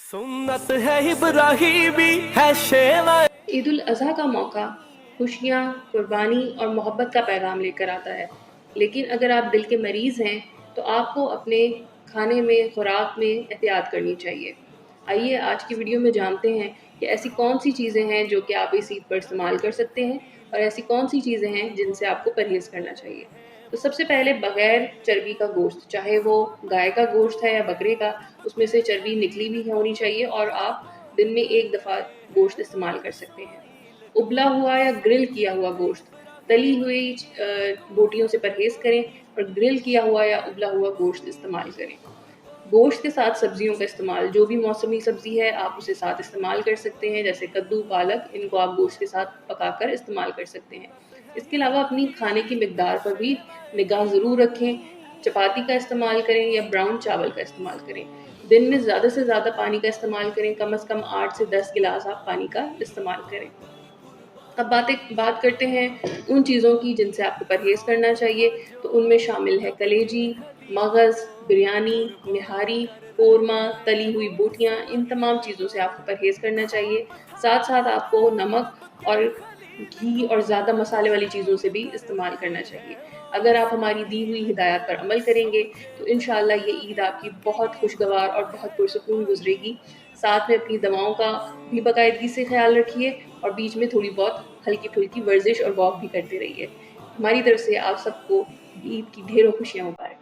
सुन्नत है इब्राहिमी है शेवा। ईद उल अज़हा का मौका खुशियाँ, कुर्बानी और मोहब्बत का पैगाम लेकर आता है। लेकिन अगर आप दिल के मरीज़ हैं, तो आपको अपने खाने में, खुराक में एहतियात करनी चाहिए। आइए आज की वीडियो में जानते हैं कि ऐसी कौन-सी चीज़ें हैं जो कि आप इस ईद पर इस्तेमाल कर सकते हैं और ऐसी कौन-सी चीज़ें हैं जिनसे आपको परहेज़ करना चाहिए। तो सबसे पहले बगैर चर्बी का गोश्त, चाहे वो गाय का गोश्त है या बकरे का, उसमें से चर्बी निकली भी होनी चाहिए और आप दिन में 1 दफ़ा गोश्त इस्तेमाल कर सकते हैं। उबला हुआ या ग्रिल किया हुआ गोश्त, तली हुई बोटियों से परहेज़ करें और ग्रिल किया हुआ या उबला हुआ गोश्त इस्तेमाल करें। गोश्त के साथ सब्जियों का इस्तेमाल, जो भी मौसमी सब्ज़ी है आप उसे साथ इस्तेमाल कर सकते हैं, जैसे कद्दू, पालक, इनको आप गोश्त के साथ पकाकर इस्तेमाल कर सकते हैं। इसके अलावा अपनी खाने की मिकदार पर भी निगाह ज़रूर रखें, चपाती का इस्तेमाल करें या ब्राउन चावल का इस्तेमाल करें। दिन में ज़्यादा से ज़्यादा पानी का इस्तेमाल करें, कम से कम 8 से 10 गिलास आप पानी का इस्तेमाल करें। अब बात करते हैं उन चीज़ों की जिनसे आपको परहेज़ करना चाहिए, तो उनमें शामिल है कलेजी, मगज़, बिरयानी, निहारी, कोरमा, तली हुई बोटियाँ, इन तमाम चीज़ों से आपको परहेज़ करना चाहिए। साथ-साथ आपको नमक और घी और ज़्यादा मसाले वाली चीज़ों से भी इस्तेमाल करना चाहिए। अगर आप हमारी दी हुई हिदायत पर अमल करेंगे, तो इंशाअल्लाह ये ईद आपकी बहुत खुशगवार और बहुत पुरसुकून गुज़रेगी। साथ में अपनी दवाओं का भी बाकायदगी से ख़्याल रखिए और बीच में थोड़ी बहुत हल्की-फुल्की वर्जिश और वॉक भी करते रहिए। हमारी तरफ से आप सबको ईद की ढेरों खुशियाँ मुबारक।